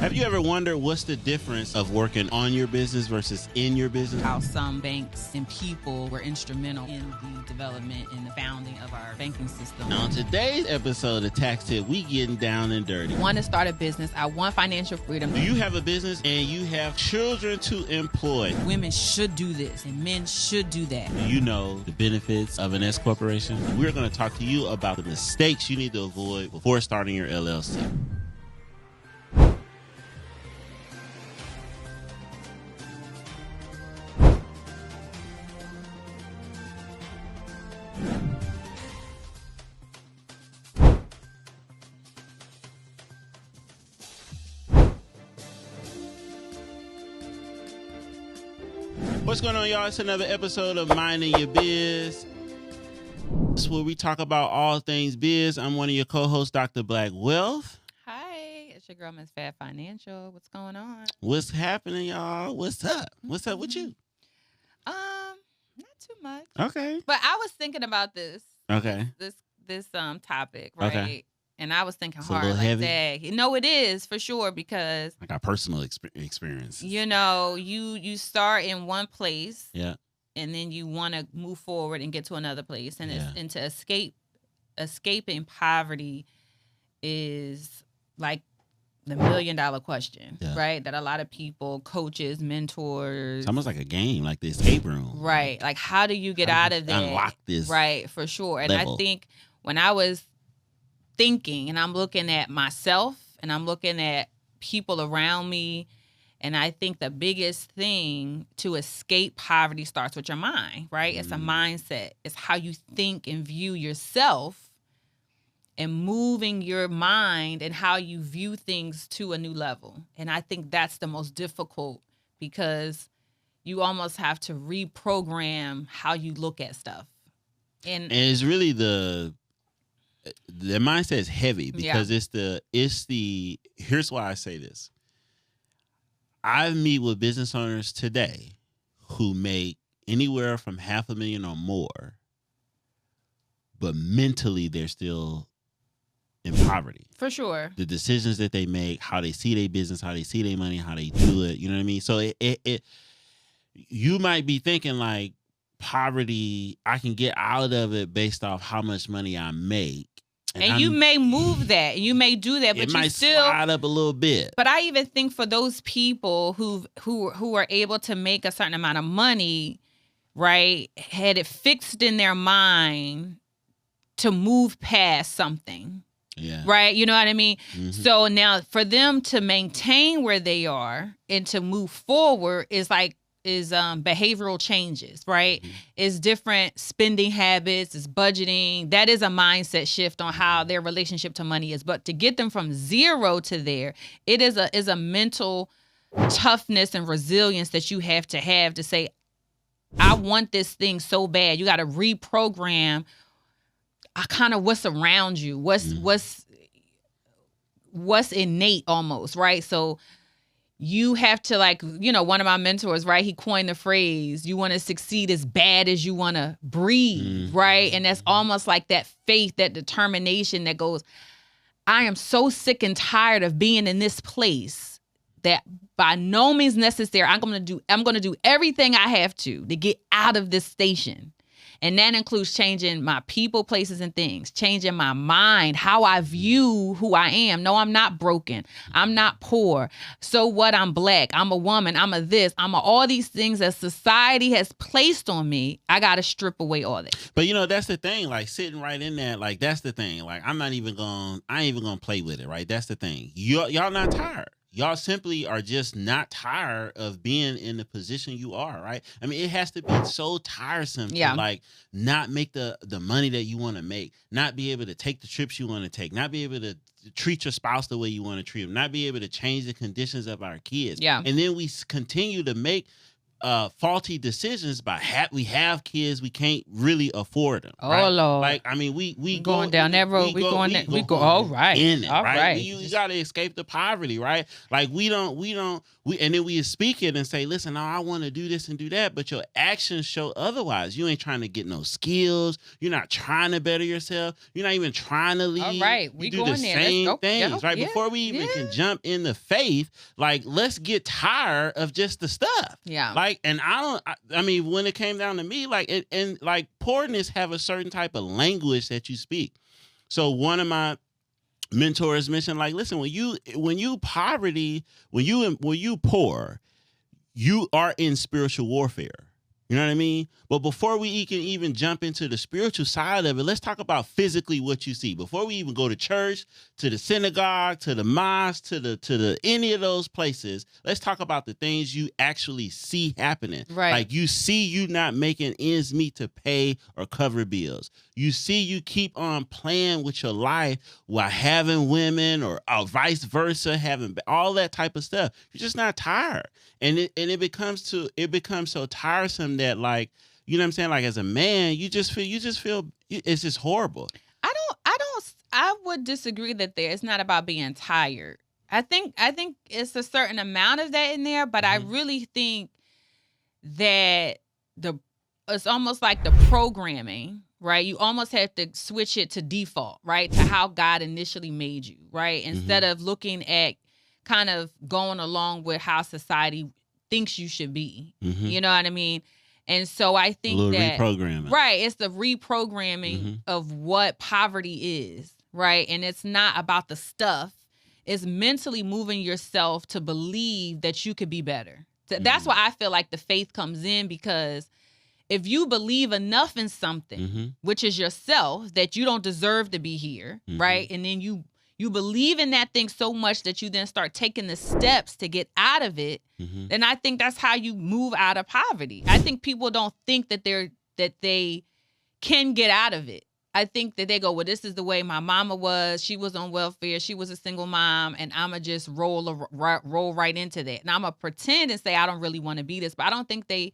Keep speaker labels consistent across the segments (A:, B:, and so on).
A: Have you ever wondered what's the difference of working on your business versus in your business?
B: How some banks and people were instrumental in the development and the founding of our banking system.
A: On today's episode of Tax Tip, we getting down and dirty.
B: I want to start a business. I want financial freedom.
A: Do you have a business and you have children to employ?
B: Women should do this and men should do that.
A: Do you know the benefits of an S corporation? We're going to talk to you about the mistakes you need to avoid before starting your LLC. What's going on, y'all? It's another episode of Minding Your Biz. This is where we talk about all things biz. I'm one of your co-hosts, Dr. Blackwealth.
B: Hi, it's your girl, Fabfinancial. What's going on?
A: What's happening, y'all? What's up? What's up with you?
B: Not too much.
A: Okay.
B: But I was thinking about this.
A: Okay.
B: This topic, right?
A: Okay.
B: And I was thinking
A: It's a
B: hard
A: little
B: like
A: heavy.
B: that. No, it is for sure because
A: I got personal experience.
B: you know, you start in one place.
A: Yeah.
B: And then you want to move forward and get to another place. And and to escaping poverty is like the $1 million question, right? That a lot of people, coaches, mentors.
A: It's almost like a game, like the escape room.
B: Right. Like, how do you get out of that?
A: Unlock this.
B: Right, for sure. And
A: level.
B: I think when I was thinking and I'm looking at myself and I'm looking at people around me, and I think the biggest thing to escape poverty starts with your mind, right? It's a mindset. It's how you think and view yourself and moving your mind and how you view things to a new level. And I think that's the most difficult because you almost have to reprogram how you look at stuff. And
A: it's really the mindset is heavy because it's the here's why I say this. I meet with business owners today who make anywhere from $500,000 or more, but mentally they're still in poverty.
B: For sure.
A: The decisions that they make, how they see their business, how they see their money, how they do it, you know what I mean? So it you might be thinking like poverty, I can get out of it based off how much money I make.
B: And you may move that, you may do that, but
A: it
B: you
A: might
B: still
A: slide up a little bit.
B: But I even think for those people who are able to make a certain amount of money, right, had it fixed in their mind to move past something.
A: Yeah.
B: Right? You know what I mean?
A: Mm-hmm.
B: So now for them to maintain where they are and to move forward is behavioral changes, right?
A: Mm-hmm.
B: It's different spending habits, it's budgeting. That is a mindset shift on how their relationship to money is. But to get them from zero to there, it is a mental toughness and resilience that you have to say, I want this thing so bad. You got to reprogram kind of what's around you, what's innate almost, right? So you have to, like, you know, one of my mentors, right? He coined the phrase, you want to succeed as bad as you want to breathe, right? And that's almost like that faith, that determination that goes, I am so sick and tired of being in this place that by no means necessary, I'm going to do everything I have to get out of this station. And that includes changing my people, places, and things, changing my mind, how I view who I am. No, I'm not broken. I'm not poor. So what? I'm black. I'm a woman. I'm a this. I'm a all these things that society has placed on me. I got to strip away all that.
A: But, you know, that's the thing, like sitting right in that, like, that's the thing. Like, I ain't even going to play with it, right? That's the thing. Y'all not tired. Y'all simply are just not tired of being in the position you are, right? I mean, it has to be so tiresome to like not make the money that you want to make, not be able to take the trips you want to take, not be able to treat your spouse the way you want to treat them, not be able to change the conditions of our kids.
B: Yeah.
A: And then we continue to make faulty decisions by we have kids, we can't really afford them.
B: Oh
A: right?
B: Lord!
A: Like I mean, we
B: going down that road. We go. All right.
A: In it,
B: all
A: right. You got to escape the poverty, right? Like we and then we speak it and say, listen, no, I want to do this and do that, but your actions show otherwise. You ain't trying to get no skills. You're not trying to better yourself. You're not even trying to lead.
B: All right, we
A: do the same things, right? Before we even can jump into faith, like let's get tired of just the stuff.
B: Yeah.
A: Like, and I mean, when it came down to me, like, and like poorness have a certain type of language that you speak. So one of my mentors mentioned, like, listen, when you poor, you are in spiritual warfare. You know what I mean? But before we can even jump into the spiritual side of it, let's talk about physically what you see. Before we even go to church, to the synagogue, to the mosque, to the any of those places, let's talk about the things you actually see happening.
B: Right.
A: Like you see you not making ends meet to pay or cover bills. You see you keep on playing with your life while having women or vice versa, having all that type of stuff. You're just not tired. And it becomes so tiresome that, like, you know what I'm saying? Like as a man, you just feel it's just horrible.
B: I would disagree that it's not about being tired. I think it's a certain amount of that in there, but I really think that it's almost like the programming, right? You almost have to switch it to default, right? To how God initially made you, right? Instead of looking at kind of going along with how society thinks you should be. You know what I mean? And so I think that
A: reprogramming.
B: Right, it's the reprogramming of what poverty is, right? And it's not about the stuff. It's mentally moving yourself to believe that you could be better. That's why I feel like the faith comes in, because if you believe enough in something, which is yourself, that you don't deserve to be here, right? And then you believe in that thing so much that you then start taking the steps to get out of it, then I think that's how you move out of poverty. I think people don't think that they can get out of it. I think that they go, well, this is the way my mama was. She was on welfare. She was a single mom, and I'ma just roll right into that. And I'ma pretend and say I don't really want to be this, but I don't think they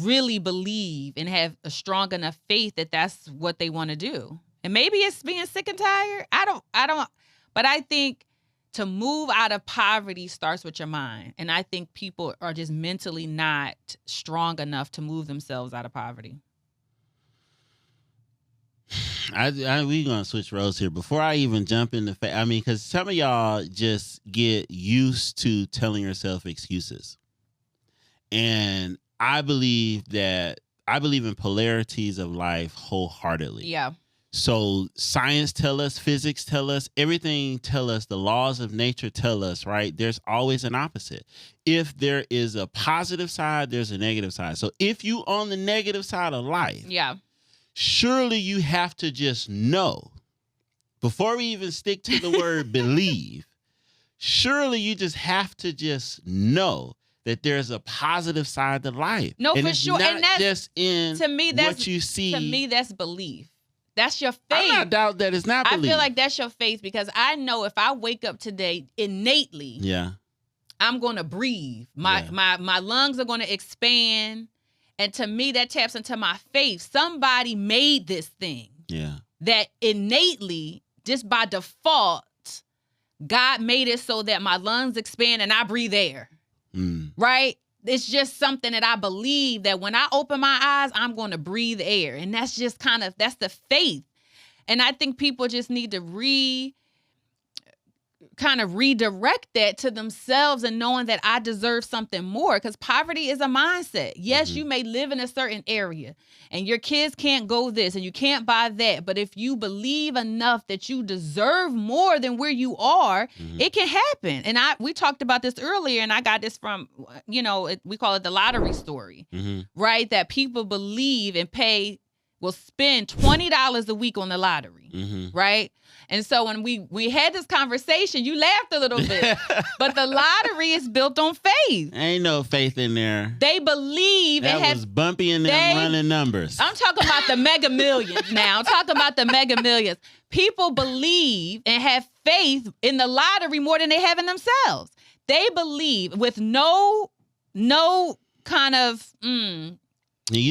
B: really believe and have a strong enough faith that that's what they want to do. And maybe it's being sick and tired. I don't, but I think to move out of poverty starts with your mind. And I think people are just mentally not strong enough to move themselves out of poverty.
A: We gonna switch roles here. Before I even jump into because some of y'all just get used to telling yourself excuses. And I believe in polarities of life wholeheartedly.
B: Yeah.
A: So science tell us, physics tell us, everything tell us, the laws of nature tell us, right? There's always an opposite. If there is a positive side, there's a negative side. So if you on the negative side of life, surely you have to just know, before we even stick to the word believe, surely you just have to just know that there's a positive side to life.
B: No,
A: and
B: for
A: it's
B: sure.
A: Not
B: and that's,
A: just in
B: to me, that's,
A: what you see.
B: To me, that's belief. That's your faith.
A: I don't doubt that it's not belief.
B: I feel like that's your faith, because I know if I wake up today innately, I'm going to breathe. My lungs are going to expand. And to me, that taps into my faith. Somebody made this thing. Yeah. That innately, just by default, God made it so that my lungs expand and I breathe air. Right? It's just something that I believe that when I open my eyes, I'm going to breathe air. And that's just that's the faith. And I think people just need to redirect that to themselves, and knowing that I deserve something more, because poverty is a mindset. Yes, you may live in a certain area and your kids can't go this and you can't buy that. But if you believe enough that you deserve more than where you are, it can happen. And we talked about this earlier, and I got this from, we call it the lottery story, right? That people believe and will spend $20 a week on the lottery, right? And so when we had this conversation, you laughed a little bit, but the lottery is built on faith.
A: Ain't no faith in there.
B: They believe
A: that was bumpy in them running numbers.
B: I'm talking about the mega millions now. I'm talking about the mega millions. People believe and have faith in the lottery more than they have in themselves. They believe with no kind of,
A: You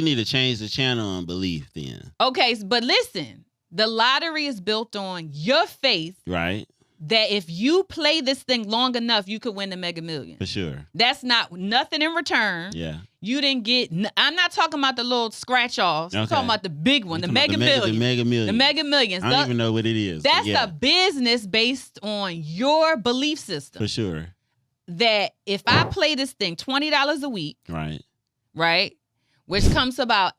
A: need to change the channel on belief then.
B: Okay, but listen, the lottery is built on your faith.
A: Right.
B: That if you play this thing long enough, you could win the Mega Millions.
A: For sure.
B: That's not nothing in return.
A: Yeah.
B: You didn't get, I'm not talking about the little scratch-offs. I'm talking about the big one, the Mega Millions.
A: The Mega Millions.
B: The Mega Millions.
A: I don't even know what it is.
B: That's a business based on your belief system.
A: For sure.
B: That if I play this thing $20 a week. Right? Which comes to about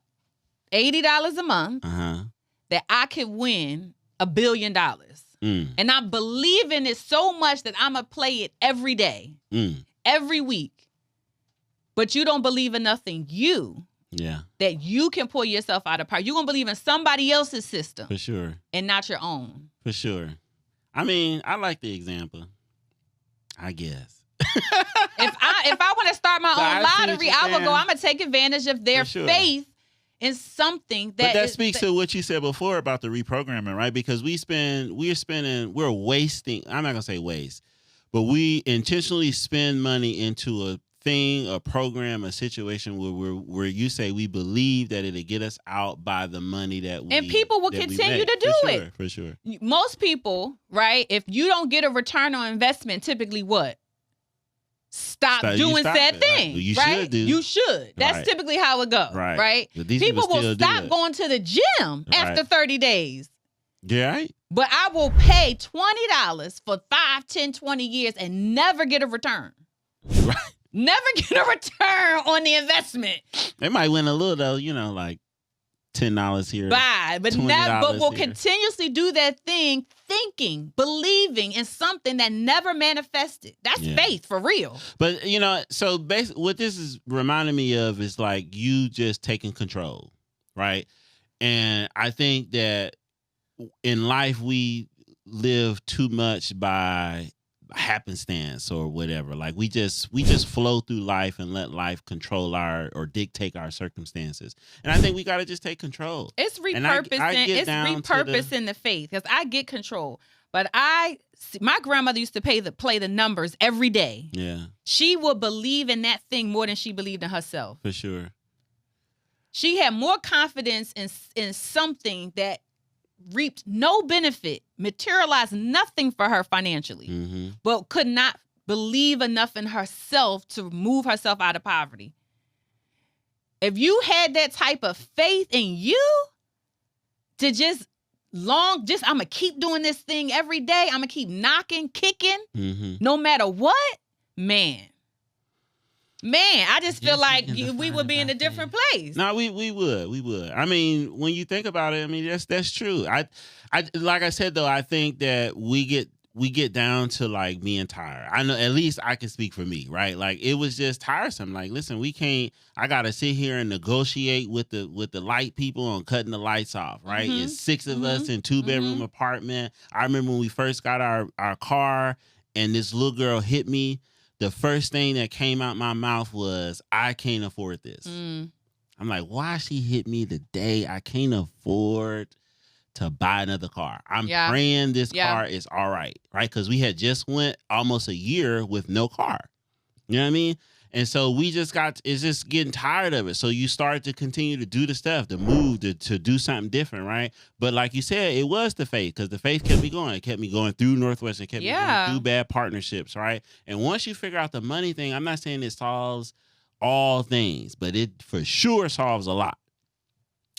B: $80 a month. That I could win $1 billion. And I believe in it so much that I'm going to play it every day, every week. But you don't believe enough in you.
A: Yeah.
B: That you can pull yourself out of power. You're going to believe in somebody else's system.
A: For sure.
B: And not your own.
A: For sure. I mean, I like the example. I guess.
B: if I want to start my own lottery, I will go, I'm going to take advantage of their faith in something that.
A: But that speaks to what you said before about the reprogramming, right? Because we're wasting, I'm not going to say waste, but we intentionally spend money into a thing, a program, a situation where you say we believe that it'll get us out by the money that we. And
B: people will continue to do it.
A: For sure.
B: Most people, right? If you don't get a return on investment, typically what? Stop doing said thing.
A: Right? You
B: right?
A: should do.
B: You should. That's typically how it goes. Right? People will stop going to the gym after 30 days.
A: Yeah. Right?
B: But I will pay $20 for 5, 10, 20 years and never get a return.
A: Right.
B: Never get a return on the investment.
A: They might win a little though, like $10 here.
B: But will continuously do that thing, thinking, believing in something that never manifested. That's faith for real.
A: But so basically, what this is reminding me of is like you just taking control, right? And I think that in life we live too much by happenstance or whatever. Like we just flow through life and let life control or dictate our circumstances. And I think we got to just take control.
B: It's repurposing the faith, because I get control. But my grandmother used to play the numbers every day.
A: Yeah.
B: She would believe in that thing more than she believed in herself.
A: For sure.
B: She had more confidence in something that reaped no benefit, materialized nothing for her financially, but could not believe enough in herself to move herself out of poverty. If you had that type of faith in you to I'm going to keep doing this thing every day, I'm going to keep knocking, kicking, no matter what, man, I just feel like we would be in a different place.
A: No, we would. I mean, when you think about it, I mean, that's true. I like I said though, I think that we get down to like being tired. I know, at least I can speak for me, right? Like it was just tiresome. Like, listen, I gotta sit here and negotiate with the light people on cutting the lights off, right? It's 6 of us in 2-bedroom apartment. I remember when we first got our car and this little girl hit me. The first thing that came out my mouth was, I can't afford this. I'm like, why she hit me today? I can't afford to buy another car. I'm praying this car is all right? Because we had just went almost a year with no car. You know what I mean? And so it's just getting tired of it. So you start to continue to do the stuff, to move, to do something different, right? But like you said, it was the faith, because the faith kept me going. It kept me going through Northwestern, kept me going through bad partnerships, right? And once you figure out the money thing, I'm not saying it solves all things, but it for sure solves a lot.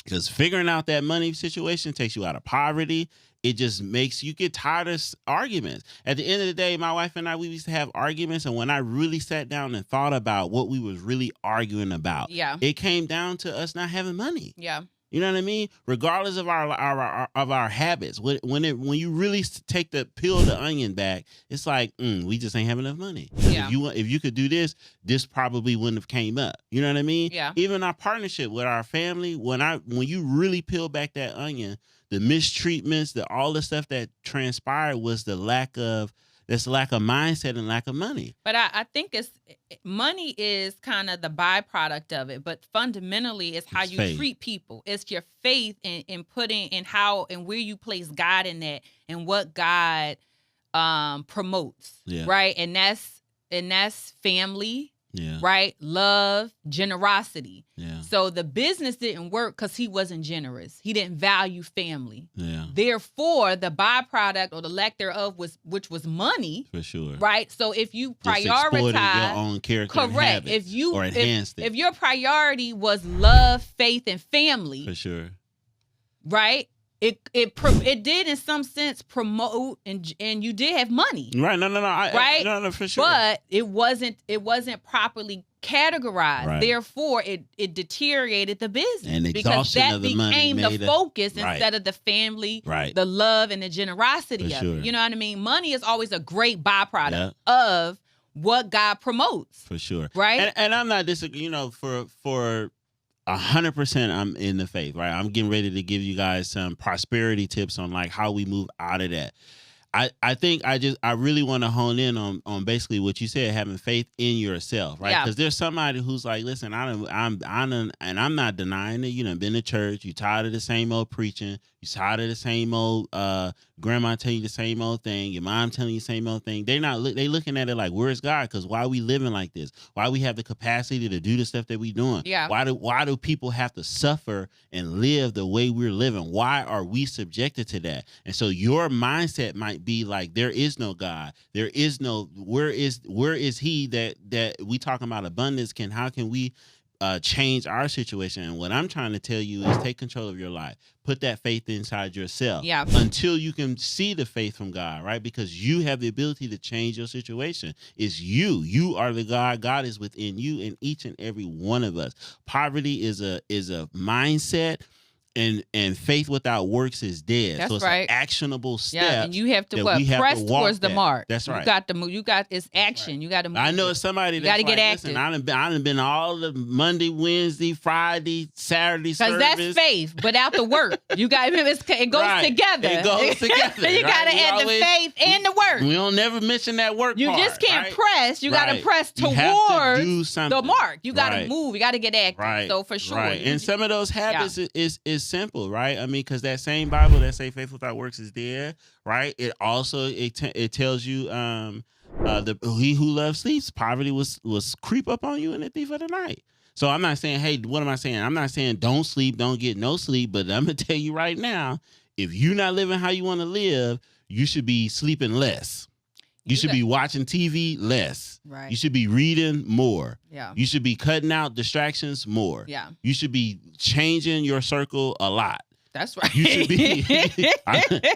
A: Because figuring out that money situation takes you out of poverty. It just makes you get tired of arguments. At the end of the day, my wife and I, we used to have arguments. And when I really sat down and thought about what we was really arguing about, it came down to us not having money.
B: Yeah.
A: You know what I mean? Regardless of our habits, when you really take the peel of the onion back, it's like we just ain't have enough money.
B: Yeah.
A: If you could do this probably wouldn't have came up. You know what I mean?
B: Yeah.
A: Even our partnership with our family, when you really peel back that onion, the mistreatments, all the stuff that transpired was the lack of mindset and lack of money.
B: But I think money is kind of the byproduct of it, but fundamentally it's how you treat people. It's your faith in putting in how and where you place God in that and what God promotes, right? And that's family,
A: Yeah.
B: Right? Love, generosity.
A: Yeah.
B: So the business didn't work because he wasn't generous. He didn't value family.
A: Yeah.
B: Therefore, the byproduct or the lack thereof which was money.
A: For sure.
B: Right? So if you
A: Just exploited your
B: prioritize
A: own character and
B: correct.
A: habits, or enhanced it.
B: If your priority was love, faith, and family,
A: for sure.
B: Right? It did in some sense promote and you did have money.
A: Right. No,
B: right?
A: No, for sure.
B: But it wasn't properly categorized.
A: Right.
B: Therefore, it deteriorated the business.
A: And
B: because that
A: of the money
B: became the focus
A: right.
B: instead of the family,
A: right.
B: the love and the generosity
A: for
B: of
A: sure.
B: it. You know what I mean? Money is always a great byproduct
A: yeah.
B: of what God promotes.
A: For sure.
B: Right?
A: And I'm not disagreeing, for 100% I'm in the faith, right? I'm getting ready to give you guys some prosperity tips on like how we move out of that. I think I really want to hone in on basically what you said, having faith in yourself, right? Because there's somebody who's like, listen, and I'm not denying it. You done been to church, you tired of the same old preaching, you tired of the same old grandma telling you the same old thing, your mom telling you the same old thing. They looking at it like, where's God? Because why are we living like this? Why we have the capacity to do the stuff that we doing?
B: Yeah.
A: Why do people have to suffer and live the way we're living? Why are we subjected to that? And so your mindset might be like, there is no God. There is no, where is he that we talking about abundance? How can we change our situation? And what I'm trying to tell you is take control of your life. Put that faith inside yourself until you can see the faith from God, right? Because you have the ability to change your situation. It's you. You are the God. God is within you and each and every one of us. Poverty is a mindset. And faith without works is dead.
B: That's
A: so it's
B: right.
A: an actionable step.
B: Yeah, and you have to press towards the mark. That's right. You got to move. It's action. Right. You got to move.
A: I know it's somebody that's
B: got to get active.
A: Listen, I done been all the Monday, Wednesday, Friday, Saturday service.
B: Because that's faith without the work. You got it goes together.
A: It goes together.
B: You got to add the faith and the work.
A: We don't never mention that work
B: You
A: part,
B: just can't
A: right?
B: press. You got to press towards the mark. You got to move. You got to get active.
A: Right.
B: So for sure.
A: Right. And some of those habits is simple, right? I mean, because that same Bible that say faith without works is dead, right? It also it tells you he who loves sleeps, poverty was creep up on you in the thief of the night. So I'm not saying, hey, what am I saying? I'm not saying don't sleep, don't get no sleep, but I'm gonna tell you right now, if you're not living how you want to live, you should be sleeping less. You should be watching TV less.
B: Right.
A: You should be reading more.
B: Yeah.
A: You should be cutting out distractions more.
B: Yeah.
A: You should be changing your circle a lot.
B: That's right.
A: You should be.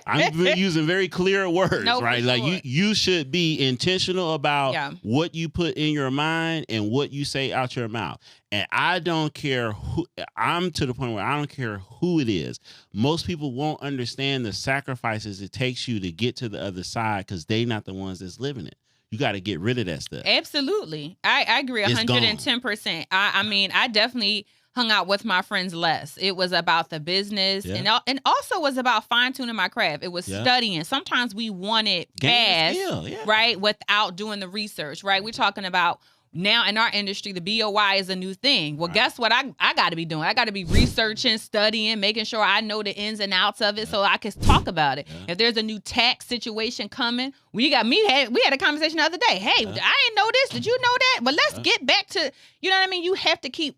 A: I'm using very clear words, right? Like you should be intentional about what you put in your mind and what you say out your mouth. And I don't care who. I'm to the point where I don't care who it is. Most people won't understand the sacrifices it takes you to get to the other side because they're not the ones that's living it. You got to get rid of that stuff. Absolutely,
B: I agree 110%. I mean, I definitely hung out with my friends less. It was about the business and also was about fine-tuning my craft. It was studying. Sometimes we want it fast, right, without doing the research, right? We're talking about now in our industry, the BOY is a new thing. Well, guess what I got to be doing? I got to be researching, studying, making sure I know the ins and outs of it so I can talk about it. If there's a new tax situation coming, we had a conversation the other day. Hey, I didn't know this. Did you know that? But let's get back to, you know what I mean? You have to keep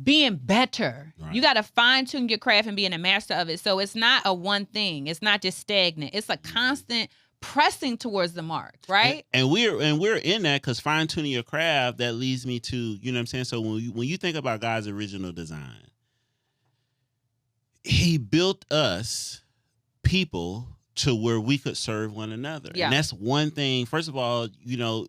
B: being better. Right. You got to fine tune your craft and being a master of it. So it's not a one thing. It's not just stagnant. It's a constant pressing towards the mark, right?
A: And we're in that because fine tuning your craft, that leads me to, you know what I'm saying? So when you think about God's original design, he built us people to where we could serve one another. Yeah. And that's one thing. First of all, you know,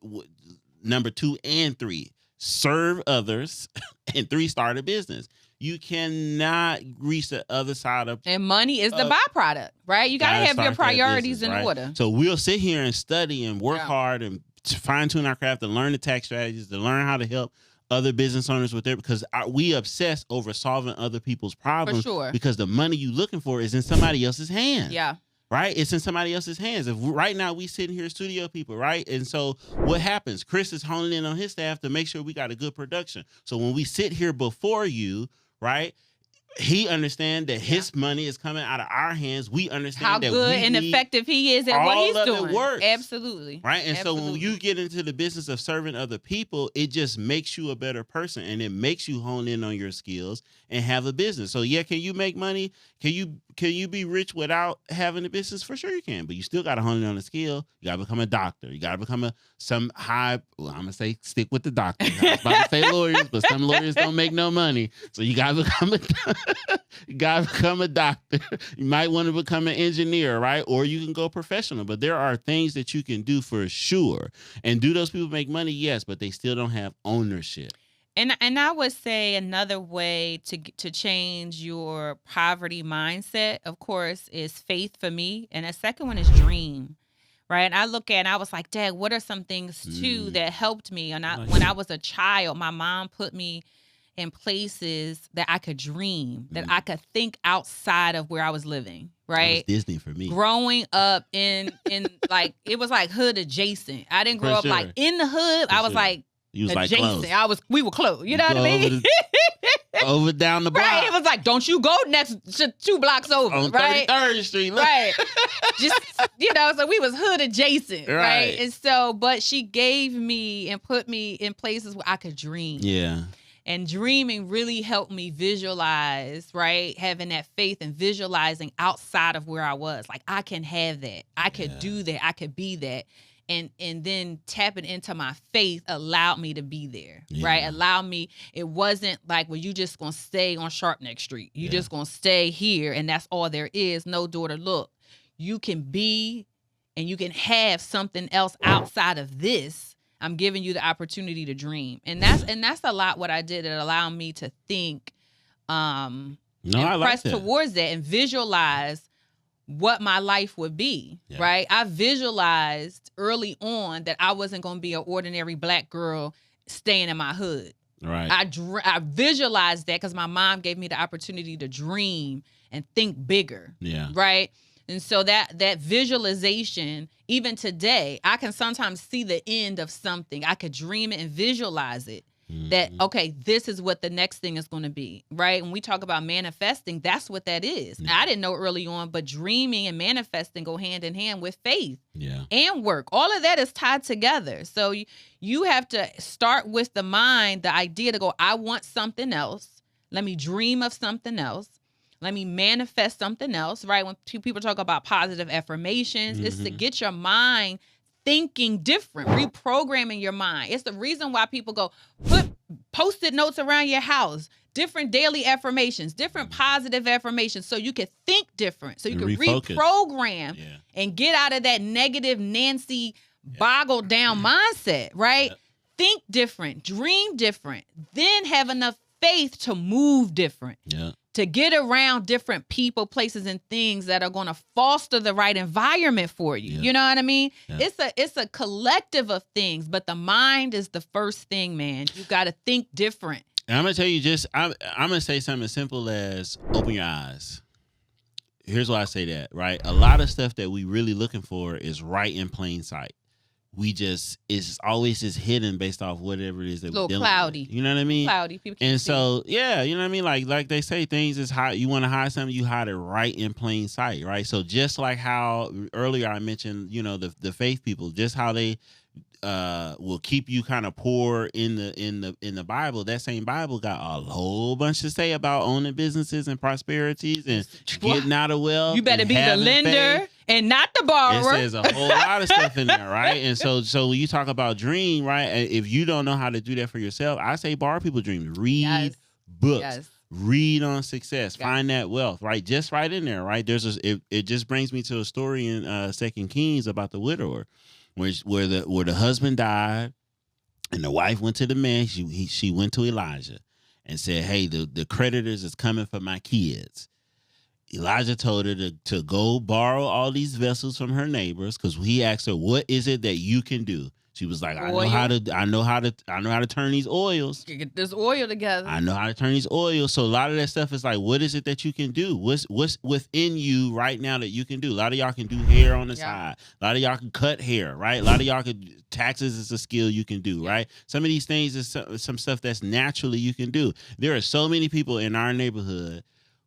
A: number 2 and 3. Serve others, and 3, start a business. You cannot reach the other side of...
B: And money is the byproduct, right? You got to have your priorities in order.
A: So we'll sit here and study and work hard and fine-tune our craft and learn the tax strategies, to learn how to help other business owners with their... Because we obsess over solving other people's problems.
B: For sure.
A: Because the money you're looking for is in somebody else's hands.
B: Yeah.
A: Right? It's in somebody else's hands. Right now we sitting here studio people, right? And so what happens? Chris is honing in on his staff to make sure we got a good production. So when we sit here before you, right, he understands that his money is coming out of our hands. We understand
B: how
A: that
B: good
A: we
B: and
A: need
B: effective he is at what
A: all
B: he's
A: of it
B: doing.
A: works.
B: Absolutely.
A: Right. And so when
B: Absolutely.
A: you get into the business of serving other people, it just makes you a better person, and it makes you hone in on your skills and have a business. So yeah, can you make money? Can you be rich without having a business? For sure you can, but you still got to hone in on the skill. You got to become a doctor. You got to become I'm gonna say stick with the doctor. I was about to say lawyers, but some lawyers don't make no money. So you got to become a doctor. You might want to become an engineer, right? Or you can go professional. But there are things that you can do for sure. And do those people make money? Yes, but they still don't have ownership.
B: And I would say another way to change your poverty mindset, of course, is faith for me. And the second one is dream. Right. And I look at it and I was like, Dad, what are some things too that helped me? And when I was a child, my mom put me in places that I could dream, that I could think outside of where I was living. Right.
A: That was Disney for me.
B: Growing up in like, it was like hood adjacent. I didn't grow up like in the hood. I was like,
A: you was
B: adjacent.
A: Like close.
B: We were close. You know what I mean?
A: Over down the block.
B: Right. It was like, don't you go next 2 blocks over.
A: On
B: right?
A: 33rd Street. Look.
B: Right. Just, so we was hood adjacent. Right. And so, but she gave me and put me in places where I could dream.
A: Yeah.
B: And dreaming really helped me visualize, right? Having that faith and visualizing outside of where I was. Like, I can have that. I could do that. I could be that. And then tapping into my faith allowed me to be there, right? Allow me. It wasn't like, well, you just going to stay on Sharpneck Street. You just going to stay here and that's all there is. No, daughter, look, you can be and you can have something else outside of this. I'm giving you the opportunity to dream. And that's a lot what I did. It allowed me to think and press towards that and visualize what my life would be, right? I visualized early on that I wasn't going to be an ordinary Black girl staying in my hood.
A: Right.
B: I visualized that because my mom gave me the opportunity to dream and think bigger. Yeah. Right. And so that visualization, even today, I can sometimes see the end of something. I could dream it and visualize it. That, okay, this is what the next thing is going to be, right? When we talk about manifesting, that's what that is. I didn't know early on, but dreaming and manifesting go hand in hand with faith and work. All of that is tied together. So you have to start with the mind, the idea to go, I want something else. Let me dream of something else. Let me manifest something else, right? When people talk about positive affirmations, it's to get your mind thinking different, reprogramming your mind. It's the reason why people go put Post-it notes around your house, different daily affirmations, different positive affirmations, so you can think different, so you can reprogram and get out of that negative Nancy boggled down mindset, right? Think different, dream different, then have enough faith to move different. To get around different people, places, and things that are going to foster the right environment for you. You know what I mean? It's a collective of things, but the mind is the first thing, man. You got to think different.
A: And I'm going to tell you I'm going to say something as simple as open your eyes. Here's why I say that, right? A lot of stuff that we really looking for is right in plain sight. It's always just hidden based off whatever it is that we're dealing
B: cloudy
A: with. You know what I mean?
B: Cloudy. People
A: can't see. You know what I mean? Like they say, things is hide. You want to hide something, you hide it right in plain sight, right? So just like how earlier I mentioned, the faith people, just how they will keep you kind of poor in the Bible. That same Bible got a whole bunch to say about owning businesses and prosperities and getting out of wealth.
B: You better be the lender. Faith. And not the borrower.
A: It says a whole lot of stuff in there, right? And so when you talk about dream, right? If you don't know how to do that for yourself, I say borrow people's dreams. Read books. Read on success. Find that wealth, right? Just right in there, right? It just brings me to a story in 2 Kings about the widower, where the husband died, and the wife went to the man. She went to Elijah and said, "Hey, the creditors is coming for my kids." Elijah told her to go borrow all these vessels from her neighbors, because he asked her, "What is it that you can do?" She was like, I know how to turn these oils.
B: Get this oil together.
A: I know how to turn these oils." So a lot of that stuff is like, what is it that you can do? What's within you right now that you can do? A lot of y'all can do hair on the side. A lot of y'all can cut hair, right? A lot of y'all taxes is a skill you can do, right? Some of these things is some stuff that's naturally you can do. There are so many people in our neighborhood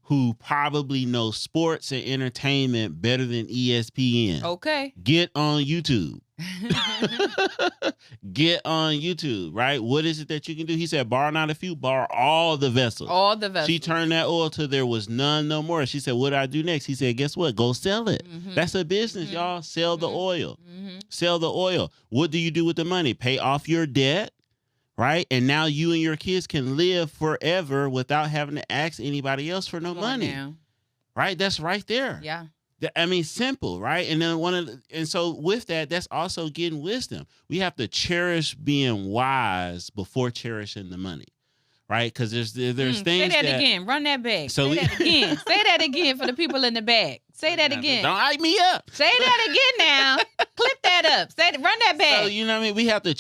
A: who probably know sports and entertainment better than ESPN.
B: Okay.
A: Get on YouTube. Get on YouTube, right? What is it that you can do? He said, borrow not a few, borrow all the vessels.
B: All the vessels.
A: She turned that oil till there was none no more. She said, what do I do next? He said, guess what? Go sell it. That's a business, y'all. Sell the oil. Sell the oil. What do you do with the money? Pay off your debt, right? And now you and your kids can live forever without having to ask anybody else for no money.
B: Now.
A: Right? That's right there.
B: Yeah.
A: I mean, simple, right? And then so with that, that's also getting wisdom. We have to cherish being wise before cherishing the money, right? Because there's things
B: say that
A: that
B: again. Run that back.
A: So
B: say that again. Say that again for the people in the back. Say that again.
A: Don't hype me up.
B: Say that again now. Clip that up. Run that back.
A: So you know what I mean? We have to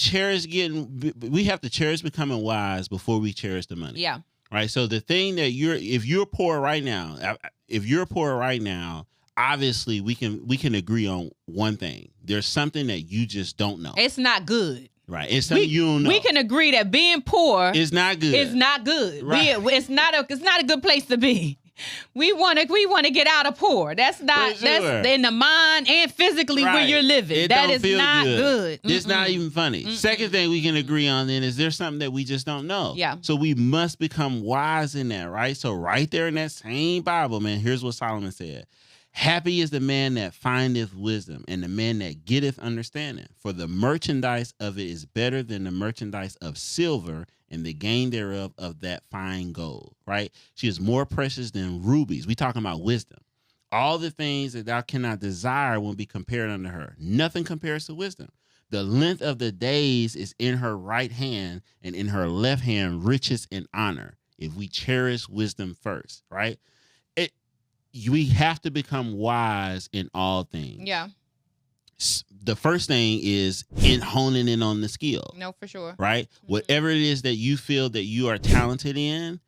A: cherish becoming wise before we cherish the money.
B: Yeah.
A: Right. So the thing that if you're poor right now, obviously we can agree on one thing. There's something that you just don't know.
B: It's not good.
A: Right. It's something you don't know.
B: We can agree that being poor
A: is not good.
B: It's not good.
A: Right.
B: It's not a good place to be. We want to get out of poor. That's not that's in the mind and physically where you're living. That is not good.
A: It's not even funny. Second thing we can agree on then is there's something that we just don't know.
B: Yeah.
A: So we must become wise in that, right? So right there in that same Bible, man, here's what Solomon said. Happy is the man that findeth wisdom and the man that getteth understanding. For the merchandise of it is better than the merchandise of silver, and the gain thereof of that fine gold, right? She is more precious than rubies. We talking about wisdom. All the things that thou cannot desire will be compared unto her. Nothing compares to wisdom. The length of the days is in her right hand, and in her left hand riches and honor. If we cherish wisdom first, right? We have to become wise in all things.
B: Yeah.
A: The first thing is in honing in on the skill.
B: No, for sure.
A: Right? Whatever it is that you feel that you are talented in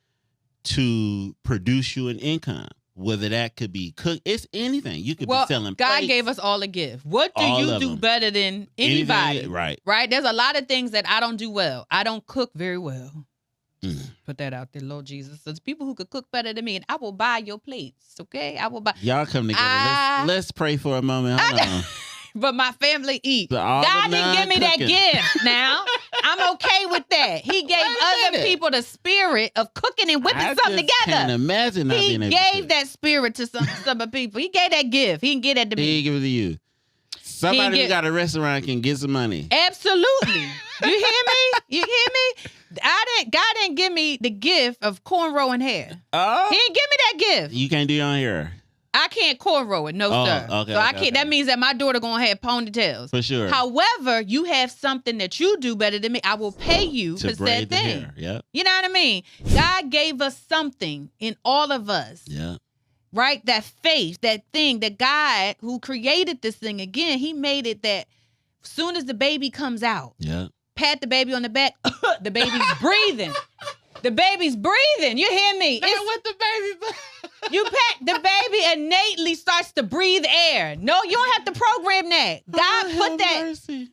A: to produce you an income, whether that could be cook, it's anything. You could be selling
B: God
A: plates.
B: gave us all a gift. What do you do better than anybody?
A: Anything, right.
B: Right? There's a lot of things that I don't do well. I don't cook very well. Put that out there, Lord Jesus. There's people who could cook better than me, and I will buy your plates, okay? I will buy.
A: Y'all come together. Let's pray for a moment. Hold on.
B: But my family eat.
A: God
B: didn't give me that gift now. I'm okay with that. He gave other people the spirit of cooking and whipping something together. I can't imagine not being able to. He gave that spirit to some people. He gave that gift. He didn't give that to me.
A: He didn't give it to you. Somebody who got a restaurant can get some money.
B: Absolutely. You hear me? You hear me? God didn't give me the gift of cornrow and hair. Oh. He didn't give me that gift.
A: You can't do your own hair.
B: I can't cornrow it, no sir.
A: Okay,
B: so I can't. That means that my daughter gonna have ponytails.
A: For sure.
B: However, you have something that you do better than me. I will pay you for that thing.
A: Yep.
B: You know what I mean? God gave us something in all of us.
A: Yeah.
B: Right? That faith, that thing, that God who created this thing again, he made it that soon as the baby comes out, pat the baby on the back, the baby's breathing. The baby's breathing. You hear me?
A: It's with the baby.
B: You pat the baby innately starts to breathe air. No, you don't have to program that. God put that.
A: Mercy.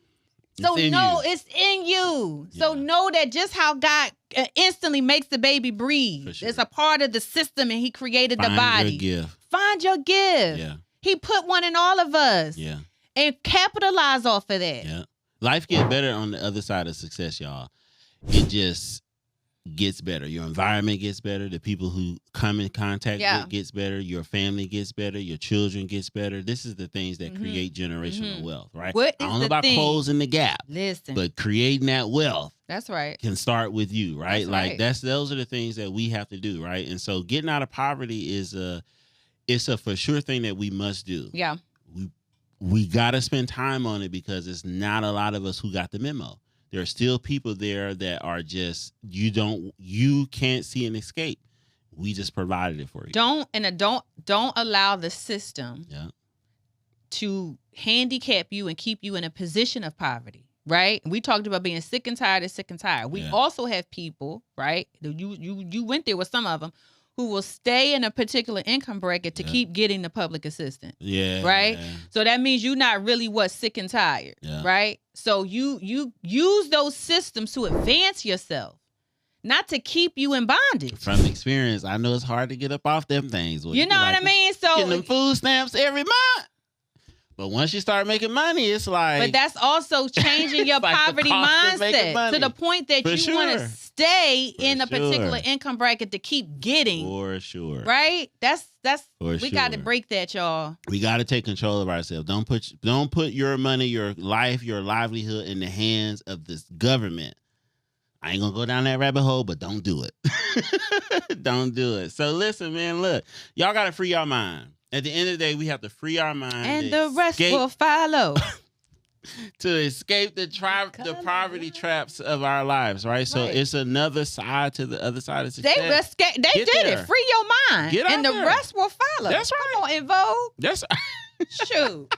B: So it's in you. Yeah. So know that just how God instantly makes the baby breathe. Sure. It's a part of the system, and he created the body.
A: Find your gift.
B: Find your gift. Yeah. He put one in all of us.
A: Yeah.
B: And capitalize off of that.
A: Yeah. Life gets better on the other side of success, y'all. It just gets better. Your environment gets better. The people who come in contact with gets better. Your family gets better. Your children gets better. This is the things that create generational wealth, right? I don't know about closing the gap.
B: Listen.
A: But creating that wealth.
B: That's right.
A: Can start with you, right?
B: That's
A: those are the things that we have to do, right? And so getting out of poverty is it's a for sure thing that we must do.
B: Yeah.
A: We got to spend time on it because it's not a lot of us who got the memo. There are still people there that are just you can't see an escape. We just provided it for you.
B: Don't allow the system to handicap you and keep you in a position of poverty, right? We talked about being sick and tired. We also have people, right? You went there with some of them who will stay in a particular income bracket to keep getting the public assistance.
A: Yeah.
B: Right? Yeah. So that means you're not really sick and tired. Yeah. Right? So you use those systems to advance yourself. not to keep you in bondage.
A: From experience, I know it's hard to get up off them things.
B: You know what I mean? So
A: getting them food stamps every month. But once you start making money, it's like...
B: But that's also changing your
A: like
B: poverty mindset to the point that you want to stay in a particular income bracket to keep getting.
A: For sure.
B: Right? We got to
A: sure.
B: break that, y'all.
A: We got to take control of ourselves. Don't put your money, your life, your livelihood in the hands of this government. I ain't going to go down that rabbit hole, but don't do it. Don't do it. So listen, man, look. Y'all got to free your mind. At the end of the day, we have to free our mind.
B: And the rest will follow.
A: To escape the poverty traps of our lives, right? So it's another side to the other side of success.
B: They did it. Free your mind. And the rest will follow.
A: That's right.
B: Come on, In Vogue.
A: That's
B: Shoot.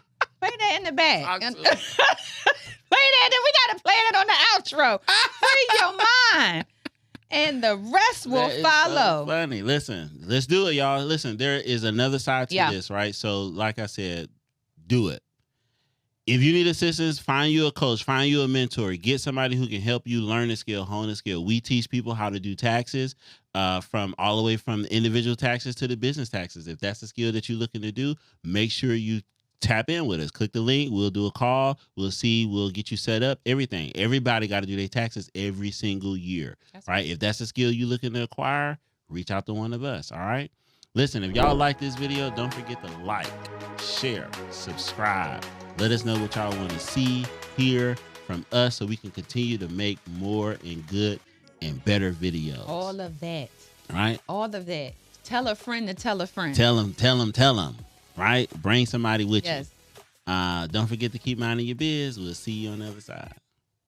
B: Play that in the back. Play that, and we got to play it on the outro. Free your mind. And the rest will follow.
A: So funny. Listen, let's do it, y'all. Listen, there is another side to this, right? So, like I said, do it. If you need assistance, find you a coach, find you a mentor, get somebody who can help you learn a skill, hone a skill. We teach people how to do taxes, from all the way from individual taxes to the business taxes. If that's the skill that you're looking to do, make sure you tap in with us. Click the link. We'll do a call. We'll get you set up. Everything. Everybody got to do their taxes every single year, right? If that's a skill you're looking to acquire, reach out to one of us, all right? Listen, if y'all like this video, don't forget to like, share, subscribe. Let us know what y'all want to see, hear from us so we can continue to make more and good and better videos.
B: All of that.
A: Right?
B: All of that. Tell a friend to tell a friend.
A: Tell them. Right? Bring somebody with you. Don't forget to keep minding your biz. We'll see you on the other side.